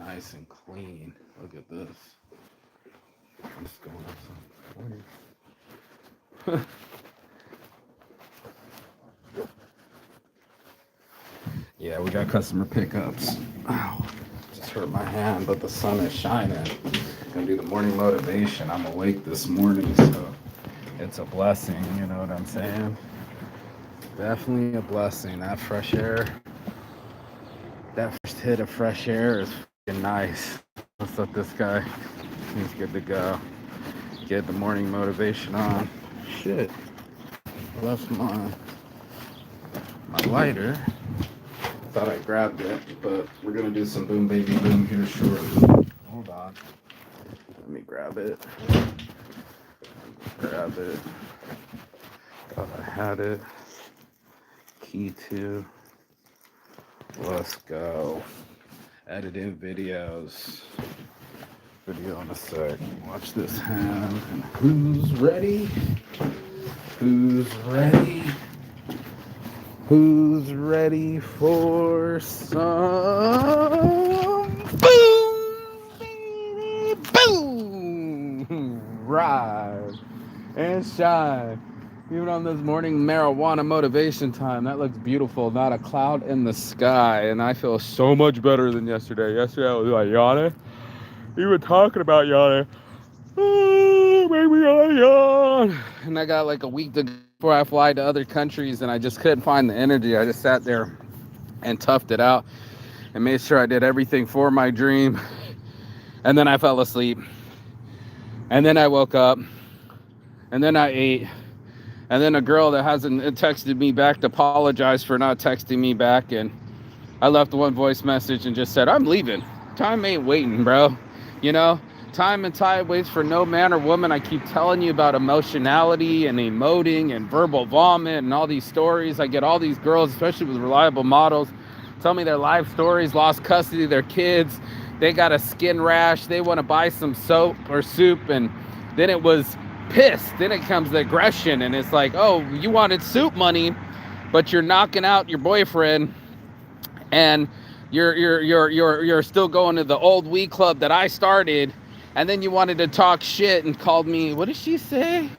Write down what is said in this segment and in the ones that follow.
nice and clean. Look at this. I'm just going up some. Yeah, we got customer pickups. Ow, just hurt my hand, but the sun is shining. Gonna do the morning motivation. I'm awake this morning, so it's a blessing. You know what I'm saying? Definitely a blessing. That fresh air, that first hit of fresh air is fucking nice. Let's let this guy. He's good to go. Get the morning motivation on. Shit, I left my lighter. Thought I grabbed it, but we're gonna do some boom baby boom here shortly. Hold on. Let me grab it. Grab it. Thought I had it. Key 2. Let's go. Editing videos. Video in a sec. Watch this hand. And who's ready? Who's ready? Who's ready for some boom, baby, boom? Rise and shine. Even on this morning marijuana motivation time, that looks beautiful. Not a cloud in the sky, and I feel so much better than yesterday. Yesterday I was like yawning. Even talking about yawning. Oh, maybe I yawn. And I got like a week to go before I fly to other countries, and I just couldn't find the energy. I just sat there and toughed it out and made sure I did everything for my dream. And then I fell asleep. And then I woke up. And then I ate. And then a girl that hasn't texted me back to apologize for not texting me back. And I left one voice message and just said, I'm leaving. Time ain't waiting, bro. You know? Time and tide waits for no man or woman. I keep telling you about emotionality and emoting and verbal vomit and all these stories. I get all these girls, especially with reliable models, tell me their life stories, lost custody of their kids. They got a skin rash. They want to buy some soap or soup. And then it was pissed. Then it comes the aggression. And it's like, oh, you wanted soup money, but you're knocking out your boyfriend. And you're still going to the old weed club that I started. And then you wanted to talk shit and called me, what did she say?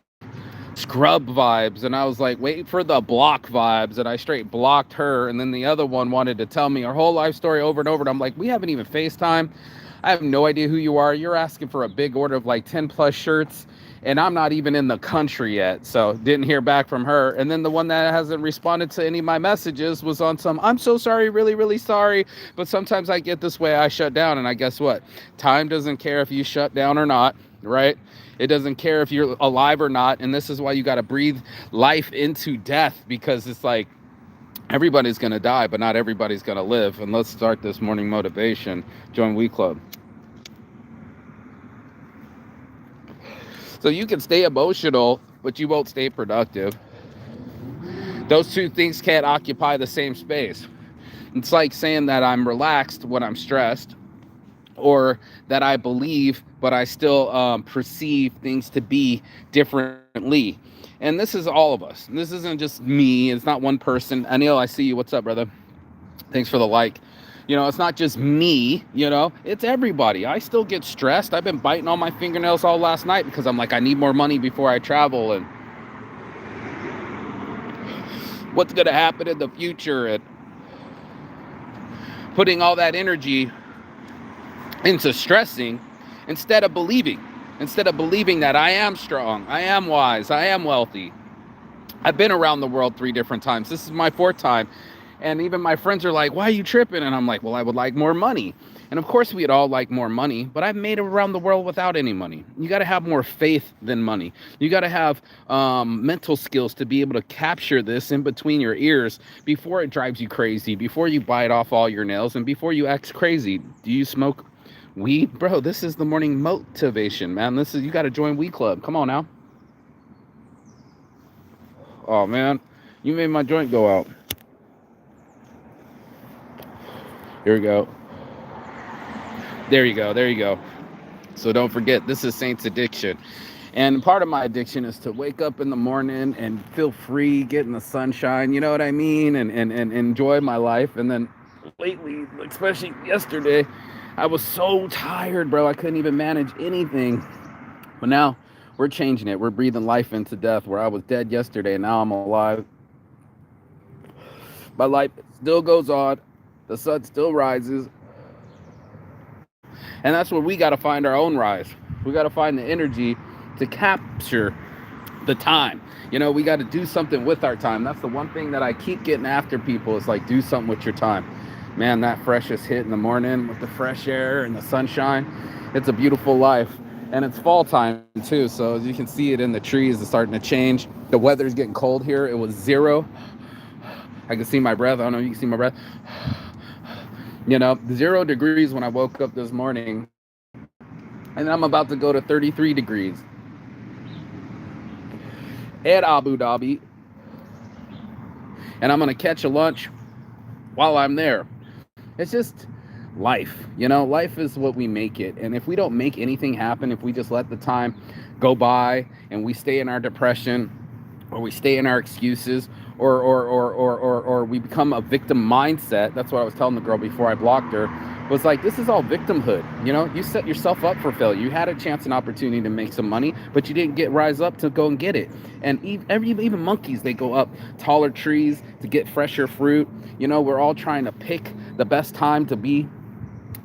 Scrub vibes. And I was like, wait for the block vibes. And I straight blocked her. And then the other one wanted to tell me her whole life story over and over. And I'm like, we haven't even FaceTime. I have no idea who you are. You're asking for a big order of like 10 plus shirts. And I'm not even in the country yet. So didn't hear back from her. And then the one that hasn't responded to any of my messages was on some, I'm so sorry, really, really sorry. But sometimes I get this way, I shut down. And I guess what? Time doesn't care if you shut down or not, right? It doesn't care if you're alive or not. And this is why you got to breathe life into death, because it's like everybody's going to die, but not everybody's going to live. And let's start this morning motivation. Join We Club. So you can stay emotional, but you won't stay productive. Those two things can't occupy the same space. It's like saying that I'm relaxed when I'm stressed, or that I believe, but I still perceive things to be differently. And this is all of us. This isn't just me. It's not one person. Anil, I see you. What's up, brother? Thanks for the like. You know, it's not just me, you know, it's everybody. I still get stressed. I've been biting on my fingernails all last night because I'm like, I need more money before I travel, and what's going to happen in the future, and putting all that energy into stressing instead of believing that I am strong, I am wise, I am wealthy. I've been around the world 3 different times. This is my 4th time. And even my friends are like, why are you tripping? And I'm like, well, I would like more money. And of course we'd all like more money, but I've made it around the world without any money. You got to have more faith than money. You got to have mental skills to be able to capture this in between your ears before it drives you crazy, before you bite off all your nails, and before you act crazy. Do you smoke weed? Bro, this is the morning motivation, man. This is, you got to join We Club. Come on now. Oh, man. You made my joint go out. Here we go. There you go. There you go. So don't forget, this is Saint's addiction. And part of my addiction is to wake up in the morning and feel free, get in the sunshine, you know what I mean? And enjoy my life. And then lately, especially yesterday, I was so tired, bro. I couldn't even manage anything. But now we're changing it. We're breathing life into death. Where I was dead yesterday, and now I'm alive. My life still goes on. The sun still rises. And that's where we got to find our own rise. We got to find the energy to capture the time. We got to do something with our time. That's the one thing that I keep getting after people. Is like, do something with your time. Man, that freshest hit in the morning with the fresh air and the sunshine. It's a beautiful life. And it's fall time too. So as you can see it in the trees, it's starting to change. The weather's getting cold here. It was 0. I can see my breath. I don't know if you can see my breath. 0 degrees when I woke up this morning. And I'm about to go to 33 degrees at Abu Dhabi. And I'm going to catch a lunch while I'm there. It's just life. Life is what we make it. And if we don't make anything happen, if we just let the time go by and we stay in our depression, or we stay in our excuses, or we become a victim mindset. That's what I was telling the girl before I blocked her. Was like, this is all victimhood. You set yourself up for failure. You had a chance and opportunity to make some money, but you didn't rise up to go and get it. And even monkeys, they go up taller trees to get fresher fruit. We're all trying to pick the best time to be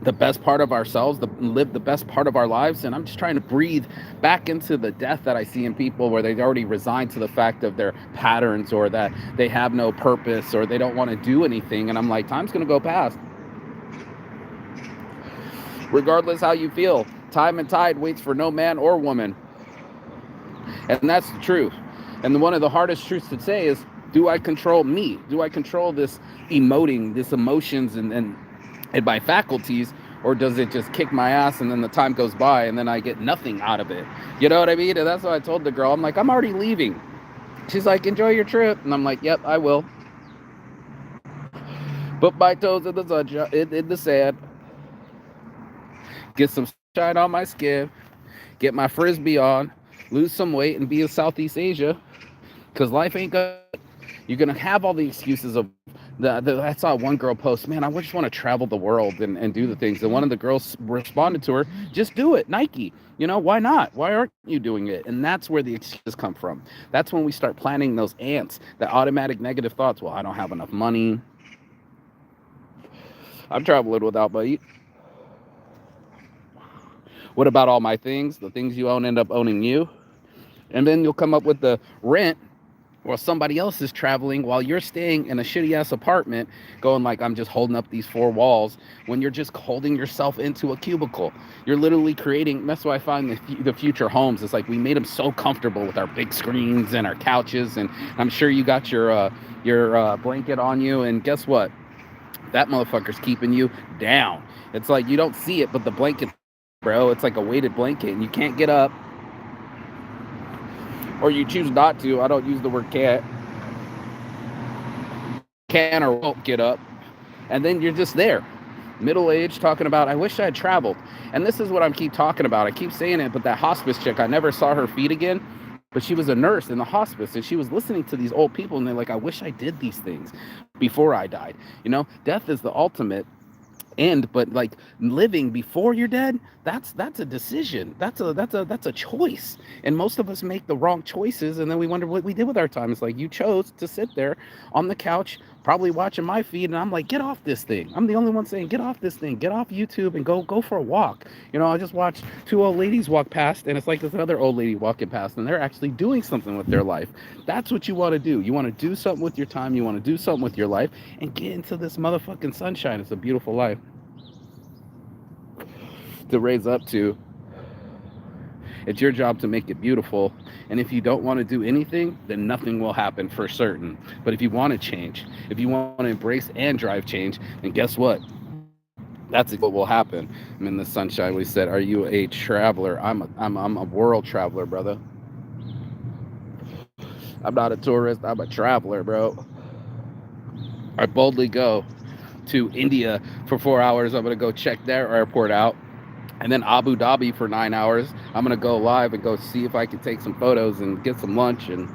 the best part of ourselves, to live the best part of our lives. And I'm just trying to breathe back into the death that I see in people, where they've already resigned to the fact of their patterns, or that they have no purpose, or they don't want to do anything. And I'm like, time's going to go past. Regardless how you feel, time and tide waits for no man or woman. And that's the truth. And one of the hardest truths to say is, do I control me? Do I control this emotions and my faculties, or does it just kick my ass and then the time goes by and then I get nothing out of it? You know what I mean? And that's what I told the girl. I'm like, I'm already leaving. She's like, enjoy your trip. And I'm like, yep, I will. Put my toes in the sunshine, in the sand. Get some shine on my skin. Get my frisbee on. Lose some weight and be in Southeast Asia. Because life ain't good. You're going to have all the excuses of I saw one girl post, man, I just want to travel the world and do the things. And one of the girls responded to her, just do it, Nike. Why not? Why aren't you doing it? And that's where the excuses come from. That's when we start planting those ants, the automatic negative thoughts. Well, I don't have enough money. I'm traveling without money. What about all my things? The things you own end up owning you. And then you'll come up with the rent, or somebody else is traveling while you're staying in a shitty ass apartment, going like, I'm just holding up these 4 walls, when you're just holding yourself into a cubicle. You're literally creating. That's why I find the future homes. It's like we made them so comfortable with our big screens and our couches, and I'm sure you got your blanket on you, and guess what? That motherfucker's keeping you down. It's like you don't see it, but the blanket, bro, it's like a weighted blanket, and you can't get up. Or you choose not to. I don't use the word can or won't get up. And then you're just there, middle-aged, talking about, I wish I had traveled. And this is what I keep talking about. I keep saying it, but that hospice chick, I never saw her feet again. But she was a nurse in the hospice, and she was listening to these old people, and they're like, I wish I did these things before I died. Death is the ultimate end, but like living before you're dead, that's a decision. That's a choice. And most of us make the wrong choices, and then we wonder what we did with our time. It's like, you chose to sit there on the couch, probably watching my feed, and I'm like, get off this thing. I'm the only one saying, get off this thing, get off YouTube and go for a walk. I just watched 2 old ladies walk past, and it's like there's another old lady walking past, and they're actually doing something with their life. That's what you want to do. You want to do something with your time. You want to do something with your life and get into this motherfucking sunshine. It's a beautiful life to raise up to. It's your job to make it beautiful. And if you don't want to do anything, then nothing will happen for certain. But if you want to change, if you want to embrace and drive change, then guess what? That's what will happen. I'm in the sunshine. We said, are you a traveler? I'm a world traveler, brother. I'm not a tourist. I'm a traveler, bro. I boldly go to India for 4 hours. I'm going to go check their airport out. And then Abu Dhabi for 9 hours. I'm going to go live and go see if I can take some photos and get some lunch and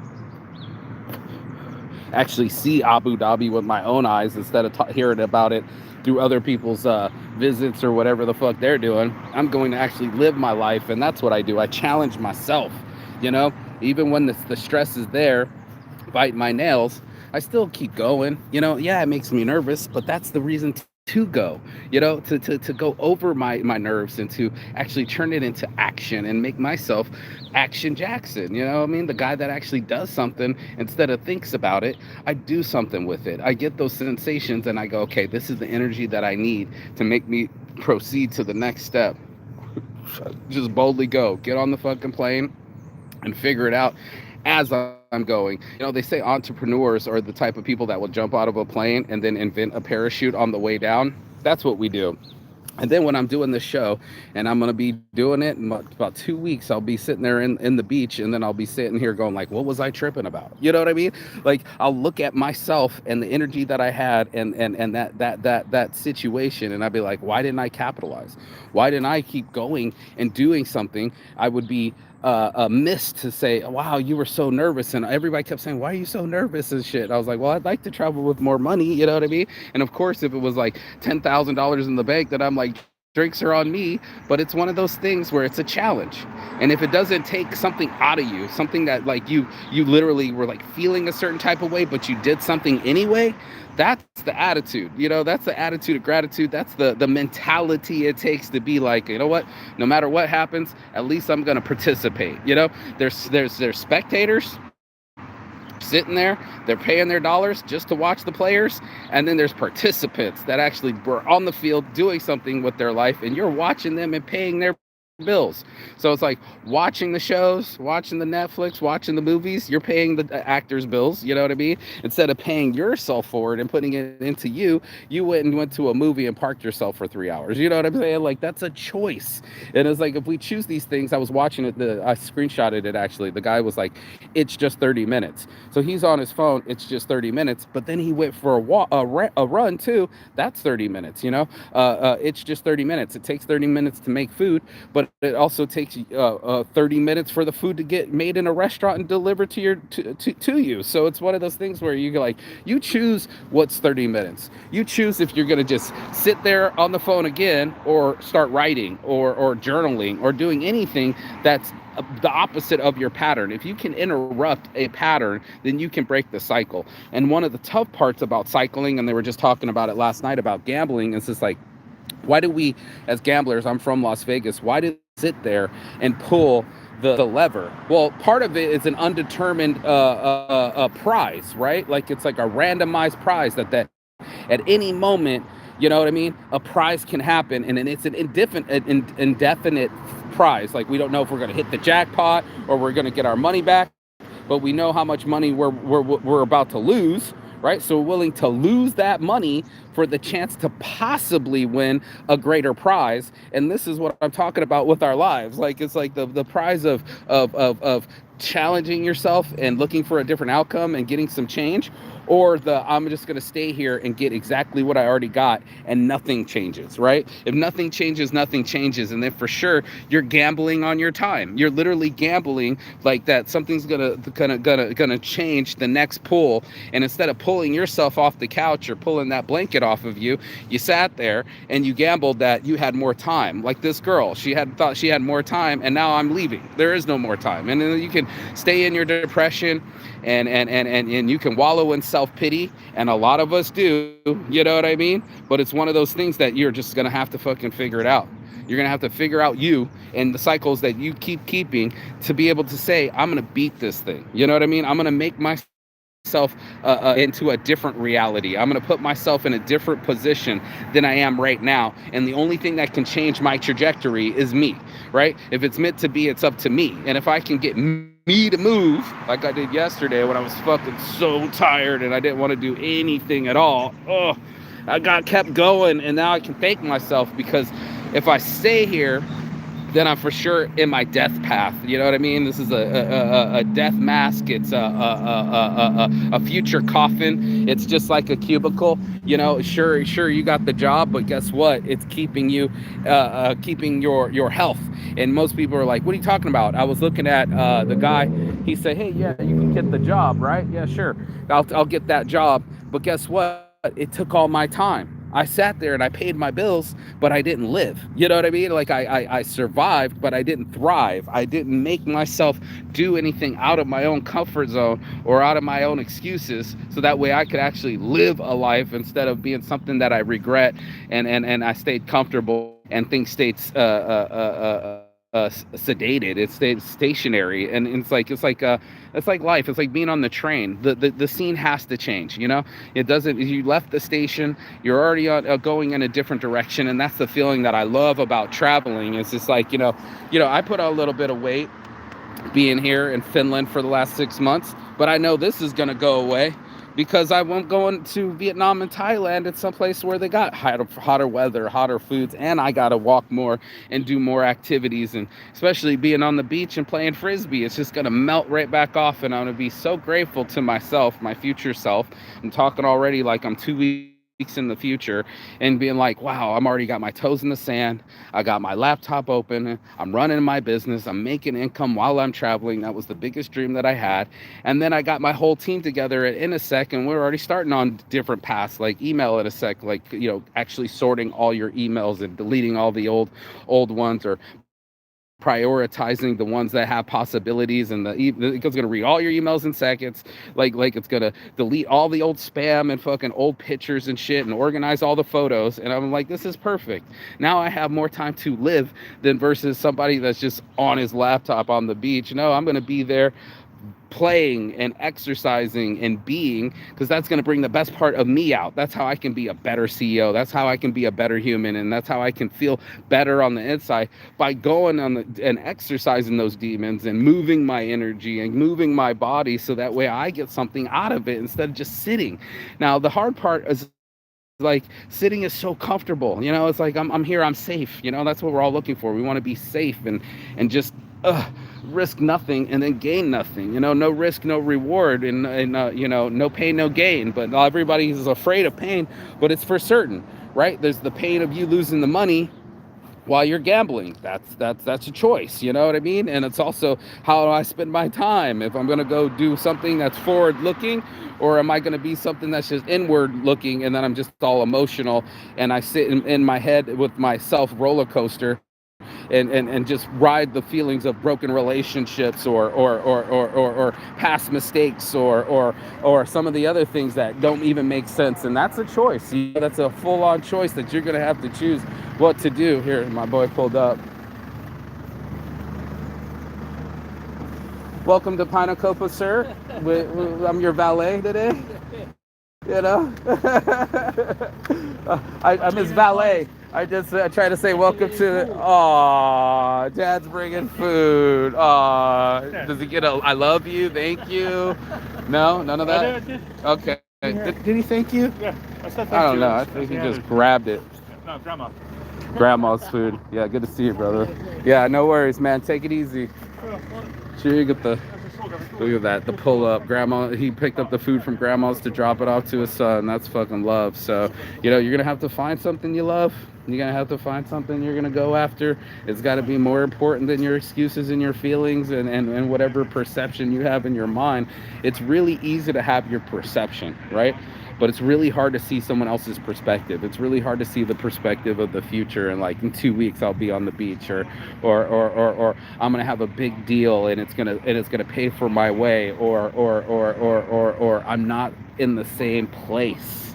actually see Abu Dhabi with my own eyes instead of hearing about it through other people's visits or whatever the fuck they're doing. I'm going to actually live my life, and that's what I do. I challenge myself, you know, even when the stress is there, bite my nails, I still keep going. Yeah, it makes me nervous, but that's the reason to go, to go over my nerves and to actually turn it into action and make myself Action Jackson. I mean, the guy that actually does something instead of thinks about it. I do something with it. I get those sensations and I go, okay, this is the energy that I need to make me proceed to the next step. Just boldly go, get on the fucking plane and figure it out as I'm going. They say entrepreneurs are the type of people that will jump out of a plane and then invent a parachute on the way down. That's what we do. And then when I'm doing this show, and I'm going to be doing it in about 2 weeks, I'll be sitting there in the beach, and then I'll be sitting here going like, what was I tripping about? You know what I mean? Like, I'll look at myself and the energy that I had and that situation, and I'd be like, why didn't I capitalize? Why didn't I keep going and doing something? I would be missed to say, wow, you were so nervous. And everybody kept saying, why are you so nervous and shit? I was like, well, I'd like to travel with more money. You know what I mean? And of course, if it was like $10,000 in the bank, then I'm like, drinks are on me. But it's one of those things where it's a challenge. And if it doesn't take something out of you, something that like you literally were like feeling a certain type of way, but you did something anyway, that's the attitude. That's the attitude of gratitude. That's the mentality it takes to be like, you know what, no matter what happens, at least I'm going to participate. There's spectators sitting there, they're paying their dollars just to watch the players, and then there's participants that actually were on the field doing something with their life, and you're watching them and paying their bills. So it's like watching the shows, watching the Netflix, watching the movies, you're paying the actors' bills, you know what I mean? Instead of paying yourself forward and putting it into you went to a movie and parked yourself for 3 hours. You know what I'm saying? Like, that's a choice. And it's like, if we choose these things, I was watching it, I screenshotted it actually. The guy was like, it's just 30 minutes. So he's on his phone, it's just 30 minutes, but then he went for a run too. That's 30 minutes, it's just 30 minutes. It takes 30 minutes to make food, but it also takes 30 minutes for the food to get made in a restaurant and delivered to you. So it's one of those things where you choose what's 30 minutes. You choose if you're going to just sit there on the phone again, or start writing or journaling or doing anything that's the opposite of your pattern. If you can interrupt a pattern, then you can break the cycle. And one of the tough parts about cycling, and they were just talking about it last night about gambling, is just like, why do we, as gamblers, I'm from Las Vegas, why do we sit there and pull the lever? Well, part of it is an undetermined prize, right? Like, it's like a randomized prize that at any moment, you know what I mean, a prize can happen, and then it's an indefinite prize. Like, we don't know if we're going to hit the jackpot or we're going to get our money back, but we know how much money we're about to lose, right? So we're willing to lose that money for the chance to possibly win a greater prize. And this is what I'm talking about with our lives. Like, it's like the prize of challenging yourself and looking for a different outcome and getting some change, or I'm just going to stay here and get exactly what I already got and nothing changes, right? If nothing changes, nothing changes. And then for sure, you're gambling on your time. You're literally gambling like that something's gonna change the next pull. And instead of pulling yourself off the couch or pulling that blanket off of you, you sat there and you gambled that you had more time. Like this girl, she thought she had more time, and now I'm leaving. There is no more time. And then you can stay in your depression and you can wallow in self-pity, and a lot of us do, you know what I mean? But it's one of those things that you're just gonna have to fucking figure it out. You're gonna have to figure out you and the cycles that you keep keeping to be able to say, I'm gonna beat this thing. You know what I mean? I'm gonna make myself into a different reality. I'm going to put myself in a different position than I am right now. And the only thing that can change my trajectory is me, right? If it's meant to be, it's up to me. And if I can get me to move like I did yesterday when I was fucking so tired and I didn't want to do anything at all, I kept going, and now I can thank myself, because if I stay here, then I'm for sure in my death path. You know what I mean? This is a death mask. It's a future coffin. It's just like a cubicle. You know, sure, you got the job, but guess what? It's keeping you, keeping your health. And most people are like, what are you talking about? I was looking at the guy. He said, hey, yeah, you can get the job, right? Yeah, sure. I'll get that job. But guess what? It took all my time. I sat there and I paid my bills, but I didn't live. You know what I mean? Like I survived, but I didn't thrive. I didn't make myself do anything out of my own comfort zone or out of my own excuses, so that way I could actually live a life instead of being something that I regret. And I stayed comfortable and things stayed sedated. It stayed stationary, and it's like life. It's like being on the train. The scene has to change. You know, it doesn't. You left the station, you're already going in a different direction, and that's the feeling that I love about traveling. It's just like, I put on a little bit of weight being here in Finland for the last 6 months, but I know this is gonna go away because I won't go into Vietnam and Thailand. It's someplace where they got hotter weather, hotter foods, and I gotta walk more and do more activities, and especially being on the beach and playing frisbee, it's just gonna melt right back off, and I'm gonna be so grateful to myself, my future self. I'm talking already like I'm 2 weeks in the future, and being like, wow, I'm already got my toes in the sand. I got my laptop open. I'm running my business. I'm making income while I'm traveling. That was the biggest dream that I had. And then I got my whole team together at Inasec, and we're already starting on different paths, like email Inasec, like, actually sorting all your emails and deleting all the old ones, or prioritizing the ones that have possibilities, and it's going to read all your emails in seconds, like it's going to delete all the old spam and fucking old pictures and shit, and organize all the photos. And I'm like, this is perfect. Now I have more time to live than versus somebody that's just on his laptop on the beach. No, I'm going to be there playing and exercising and being, because that's going to bring the best part of me out. That's how I can be a better CEO. That's how I can be a better human, and that's how I can feel better on the inside, by going and exercising those demons and moving my energy and moving my body, so that way I get something out of it instead of just sitting. Now the hard part is, like, sitting is so comfortable. It's like I'm here, I'm safe. That's what we're all looking for. We want to be safe and just risk nothing and then gain nothing. No risk, no reward, and no pain, no gain. But everybody is afraid of pain, but it's for certain, right? There's the pain of you losing the money while you're gambling. That's a choice. You know what I mean? And it's also, how do I spend my time? If I'm going to go do something that's forward looking, or am I going to be something that's just inward looking, and then I'm just all emotional, and I sit in my head with my self roller coaster, and just ride the feelings of broken relationships, or past mistakes, or some of the other things that don't even make sense. And that's a choice. That's a full-on choice that you're going to have to choose what to do. Here, my boy pulled up. Welcome to Pinacopa, sir. I'm your valet today. I'm his valet. I try to say welcome to. Aw, Dad's bringing food. Aw, does he get a I love you, thank you? No, none of that. Okay. Did he thank you? Yeah, I said thank you. I don't know. I think he just grabbed it. No, Grandma. Grandma's food. Yeah, good to see you, brother. Yeah, no worries, man. Take it easy. Sure, you get the. Look at that, the pull up. Grandma, he picked up the food from grandma's to drop it off to his son. That's fucking love. So, you're going to have to find something you love. You're going to have to find something you're going to go after. It's got to be more important than your excuses and your feelings and whatever perception you have in your mind. It's really easy to have your perception, right? But it's really hard to see someone else's perspective. It's really hard to see the perspective of the future, and like in 2 weeks I'll be on the beach, or I'm gonna have a big deal and it's gonna pay for my way, or I'm not in the same place.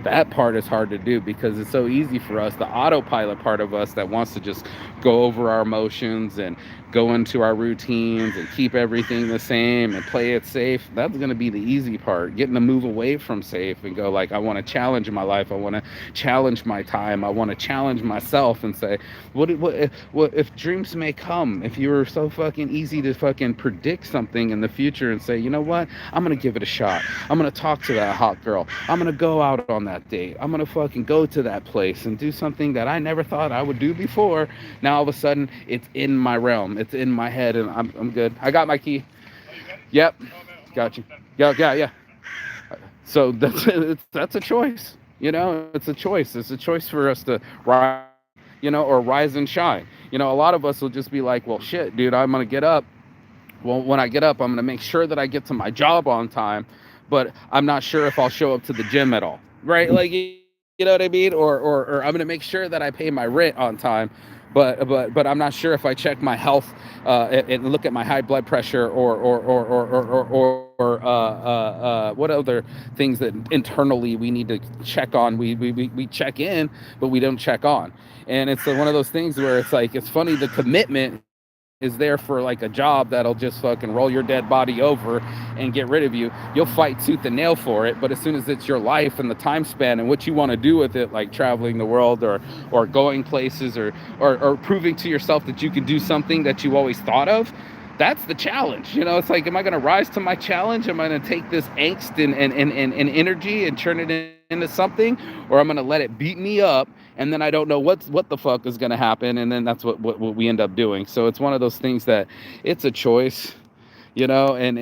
That part is hard to do because it's so easy for us, the autopilot part of us that wants to just go over our emotions and go into our routines and keep everything the same and play it safe. That's going to be the easy part, getting to move away from safe and go like, I want to challenge my life. I want to challenge my time. I want to challenge myself and say, what if dreams may come? If you were so fucking easy to fucking predict something in the future and say, you know what, I'm going to give it a shot. I'm going to talk to that hot girl. I'm going to go out on that date. I'm going to fucking go to that place and do something that I never thought I would do before. Now all of a sudden it's in my realm. It's in my head, and I'm good. I got my key. Yep. Got you. Yeah. So that's a choice. It's a choice. It's a choice for us to rise, or rise and shine. A lot of us will just be like, well, shit, dude, I'm gonna get up. Well, when I get up, I'm gonna make sure that I get to my job on time, but I'm not sure if I'll show up to the gym at all. Right? Like, You know what I mean? Or I'm gonna make sure that I pay my rent on time, but I'm not sure if I check my health and look at my high blood pressure or what other things that internally we need to check on. We check in, but we don't check on. And it's one of those things where it's like it's funny the commitment is there for like a job that'll just fucking roll your dead body over and get rid of you. You'll fight tooth and nail for it, but as soon as it's your life and the time span and what you want to do with it, like traveling the world or going places or proving to yourself that you can do something that you always thought of, that's the challenge. You know, it's like, am I going to rise to my challenge? Am I going to take this angst and energy and turn it into something, or I'm going to let it beat me up, and then I don't know what the fuck is going to happen, and then that's what we end up doing. So it's one of those things that it's a choice, you know, and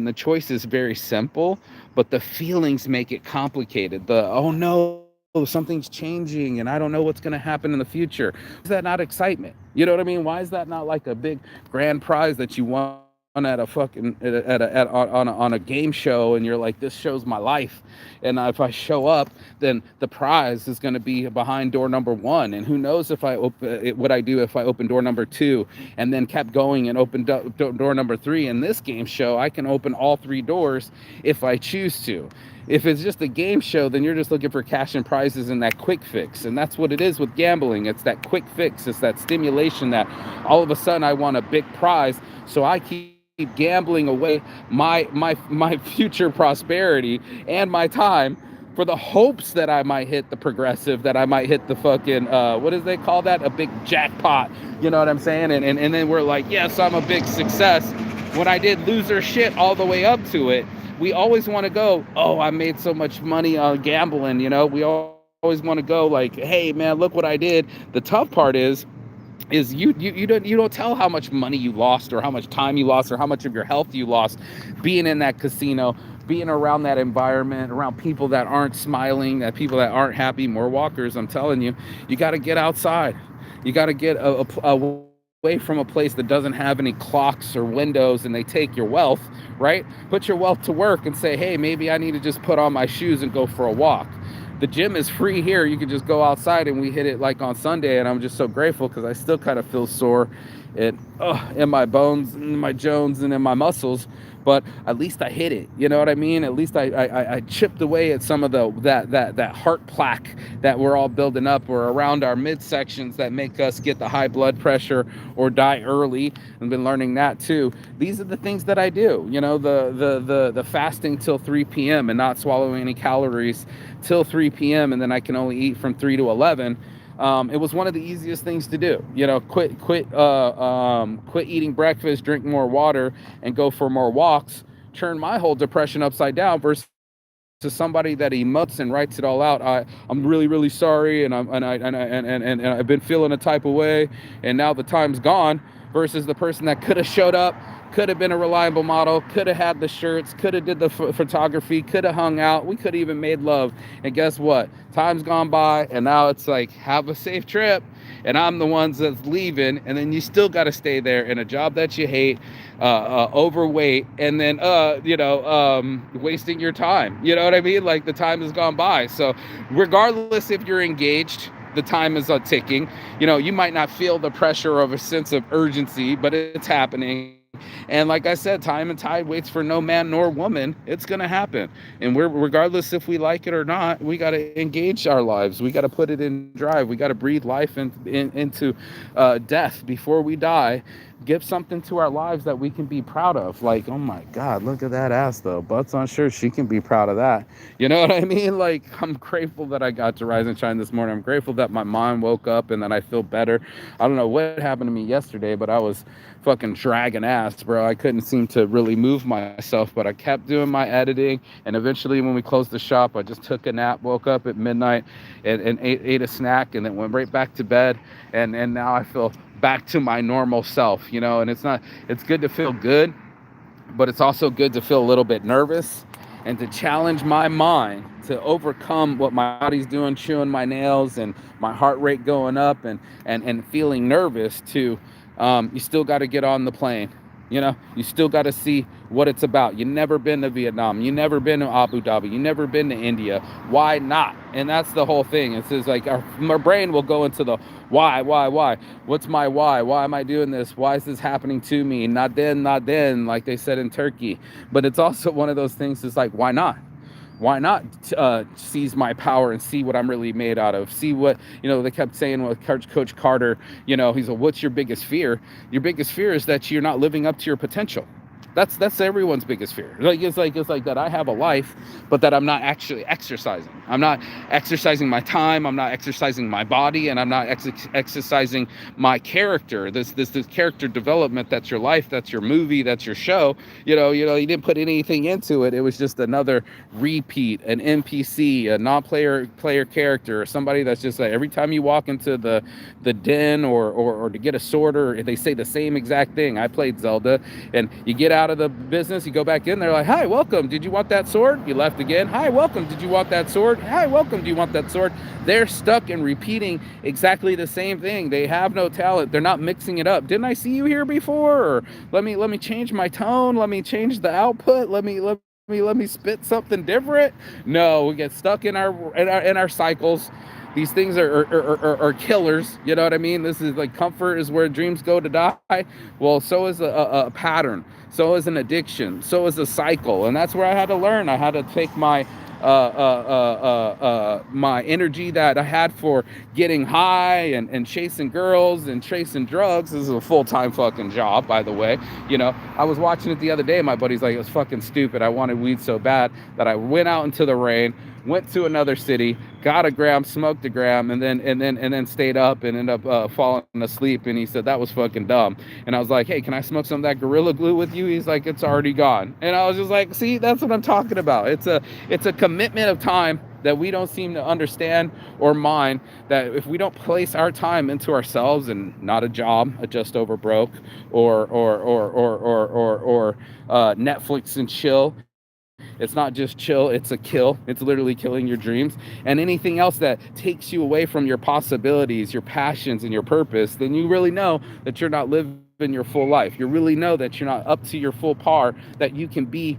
the choice is very simple, but the feelings make it complicated. The, oh no, something's changing and I don't know what's going to happen in the future. Is that not excitement? You know what I mean? Why is that not like a big grand prize that you won at a fucking on a game show, and you're like, this shows my life, and if I show up, then the prize is going to be behind door number one, and who knows if I open what I do if I open door number two and then kept going and opened door number three. In this game show, I can open all three doors if I choose to. If it's just a game show, then you're just looking for cash and prizes and that quick fix. And that's what it is with gambling. It's that quick fix. It's that stimulation that all of a sudden I want a big prize. So I keep gambling away my future prosperity and my time for the hopes that I might hit the progressive, that I might hit the fucking, what does they call that? A big jackpot. You know what I'm saying? And then we're like, yes, I'm a big success. When I did loser shit all the way up to it, we always want to go, oh, I made so much money on gambling, you know? We always want to go like, hey, man, look what I did. The tough part is you don't tell how much money you lost or how much time you lost or how much of your health you lost being in that casino, being around that environment, around people that aren't smiling, that people that aren't happy, more walkers. I'm telling you, you got to get outside. You got to get away from a place that doesn't have any clocks or windows and they take your wealth, right? Put your wealth to work and say, hey, maybe I need to just put on my shoes and go for a walk. The gym is free here. You can just go outside, and we hit it like on Sunday, and I'm just so grateful because I still kind of feel sore in my bones, in my jones, and in my muscles. But at least I hit it. You know what I mean? At least I chipped away at some of that heart plaque that we're all building up, or around our midsections that make us get the high blood pressure or die early. I've been learning that too. These are the things that I do. You know, the fasting till 3 p.m. and not swallowing any calories till 3 p.m. and then I can only eat from 3 to 11. It was one of the easiest things to do. You know, quit eating breakfast, drink more water, and go for more walks. Turn my whole depression upside down versus somebody that emotes and writes it all out. I'm really, really sorry, and I've been feeling a type of way, and now the time's gone. Versus the person that could have showed up, could have been a reliable model, could have had the shirts, could have did the photography, could have hung out, we could have even made love. And guess what? Time's gone by, and now it's like, have a safe trip. And I'm the ones that's leaving, and then you still got to stay there in a job that you hate, overweight, and then wasting your time. You know what I mean? Like, the time has gone by. So regardless if you're engaged, the time is ticking. You know, you might not feel the pressure of a sense of urgency, but it's happening. And like I said, time and tide waits for no man nor woman. It's going to happen. And regardless if we like it or not, we got to engage our lives. We got to put it in drive. We got to breathe life into death before we die. Give something to our lives that we can be proud of. Like, oh my God, look at that ass though. Butts on shirt, she can be proud of that. You know what I mean? Like, I'm grateful that I got to rise and shine this morning. I'm grateful that my mind woke up and that I feel better. I don't know what happened to me yesterday, but I was fucking dragging ass, bro. I couldn't seem to really move myself, but I kept doing my editing. And eventually when we closed the shop, I just took a nap, woke up at midnight and ate a snack, and then went right back to bed. And now I feel back to my normal self, you know. And it's good to feel good, but it's also good to feel a little bit nervous and to challenge my mind to overcome what my body's doing, chewing my nails and my heart rate going up and feeling nervous to, you still got to get on the plane. You still got to see what it's about. You never been to Vietnam. You never been to Abu Dhabi. You never been to India. Why not? And that's the whole thing. It's just like our brain will go into the why. What's my why? Why am I doing this? Why is this happening to me? Not then, like they said in Turkey. But it's also one of those things. It's like, why not? Why not seize my power and see what I'm really made out of? See what, they kept saying with Coach Carter, he's like, what's your biggest fear? Your biggest fear is that you're not living up to your potential. That's everyone's biggest fear. It's like that I have a life, but that I'm not actually exercising. I'm not exercising my time. I'm not exercising my body, and I'm not exercising my character. This character development. That's your life. That's your movie. That's your show. You didn't put anything into it. It was just another repeat, an NPC, a non-player character, or somebody that's just like every time you walk into the den or to get a sword, or they say the same exact thing. I played Zelda, and you get out of the business, you go back in there like, hi, welcome, did you want that sword? You left again. Hi, welcome, did you want that sword? Hi, welcome, do you want that sword? They're stuck in repeating exactly the same thing. They have no talent. They're not mixing it up. Didn't I see you here before? Or let me change my tone. Let me change the output. Let me spit something different. No, we get stuck in our cycles. These things are killers. You know what I mean? This is like comfort is where dreams go to die. Well, so is a pattern. So is an addiction. So is a cycle. And that's where I had to learn. I had to take my my energy that I had for getting high and chasing girls and chasing drugs. This is a full-time fucking job, by the way. I was watching it the other day. My buddy's like, it was fucking stupid. I wanted weed so bad that I went out into the rain, went to another city, got a gram, smoked a gram, and then stayed up and ended up falling asleep. And he said that was fucking dumb. And I was like, hey, can I smoke some of that Gorilla Glue with you? He's like, it's already gone. And I was just like, see, that's what I'm talking about. It's a commitment of time that we don't seem to understand or mind, that if we don't place our time into ourselves and not a job, a just over broke, or Netflix and chill. It's not just chill, it's a kill. It's literally killing your dreams. And anything else that takes you away from your possibilities, your passions, and your purpose, then you really know that you're not living your full life. You really know that you're not up to your full par, that you can be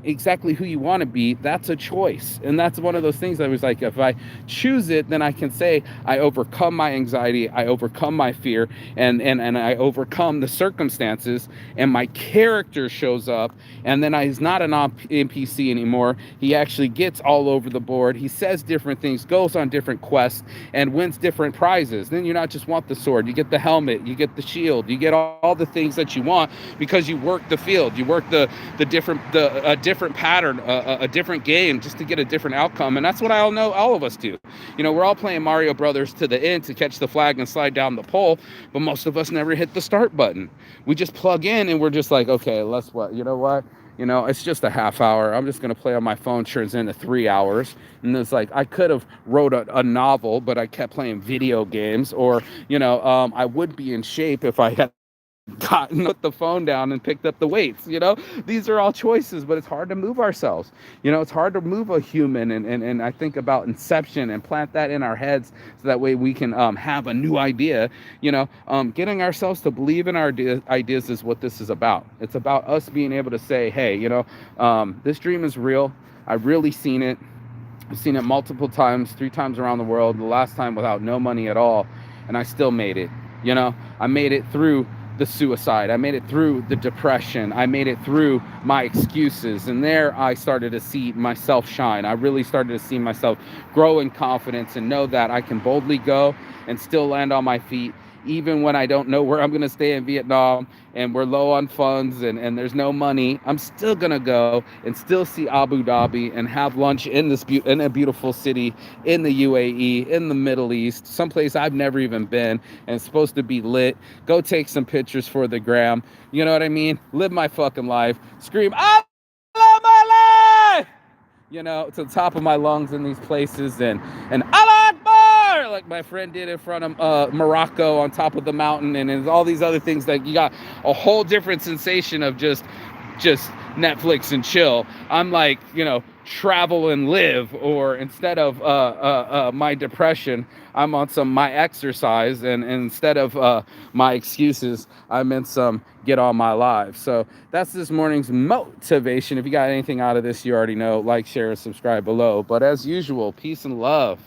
exactly who you want to be. That's a choice. And that's one of those things I was like, if I choose it, then I can say I overcome my anxiety, I overcome my fear, and I overcome the circumstances, and my character shows up, and then he's not an NPC anymore. He actually gets all over the board. He says different things, goes on different quests, and wins different prizes. Then you not just want the sword, you get the helmet, you get the shield, you get all the things that you want because you work the field, you work a different pattern, a different game, just to get a different outcome. And that's what I know all of us do. We're all playing Mario Brothers to the end to catch the flag and slide down the pole, but most of us never hit the start button. We just plug in and we're just like, okay, let's what? You know what? It's just a half hour. I'm just going to play on my phone. Turns into 3 hours. And it's like, I could have wrote a novel, but I kept playing video games. Or, I would be in shape if I had put the phone down and picked up the weights. These are all choices, but it's hard to move ourselves. It's hard to move a human, and I think about inception and plant that in our heads so that way we can have a new idea. Getting ourselves to believe in our ideas is what this is about. It's about us being able to say, hey, this dream is real. I've really seen it. I've seen it multiple times, 3 times around the world, the last time without no money at all, and I still made it. I made it through the suicide. I made it through the depression. I made it through my excuses. And there I started to see myself shine. I really started to see myself grow in confidence and know that I can boldly go and still land on my feet, even when I don't know where I'm going to stay in Vietnam and we're low on funds and there's no money. I'm still going to go and still see Abu Dhabi and have lunch in a beautiful city in the UAE, in the Middle East, someplace I've never even been, and it's supposed to be lit. Go take some pictures for the gram. You know what I mean? Live my fucking life. Scream, I love my life! To the top of my lungs in these places, and Allah Akbar, like my friend did in front of Morocco on top of the mountain, and all these other things that you got a whole different sensation of just Netflix and chill. I'm like, travel and live. Or instead of my depression, I'm on some my exercise. And instead of my excuses, I'm in some get on my live. So that's this morning's motivation. If you got anything out of this, you already know. Like, share, and subscribe below. But as usual, peace and love.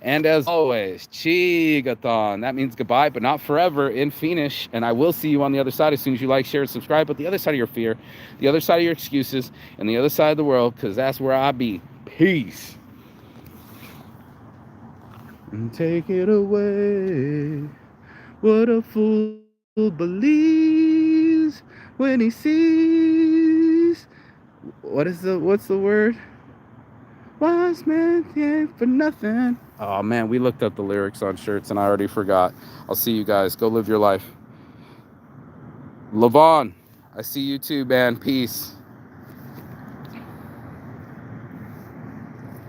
And as always, Chigathon. That means goodbye, but not forever in Phoenix. And I will see you on the other side as soon as you like, share, and subscribe. But the other side of your fear, the other side of your excuses, and the other side of the world, because that's where I be. Peace. And take it away. What a fool believes when he sees. What's the word? Wise man can't for nothing. Oh man, we looked up the lyrics on shirts and I already forgot. I'll see you guys. Go live your life. Levon, I see you too, man. Peace.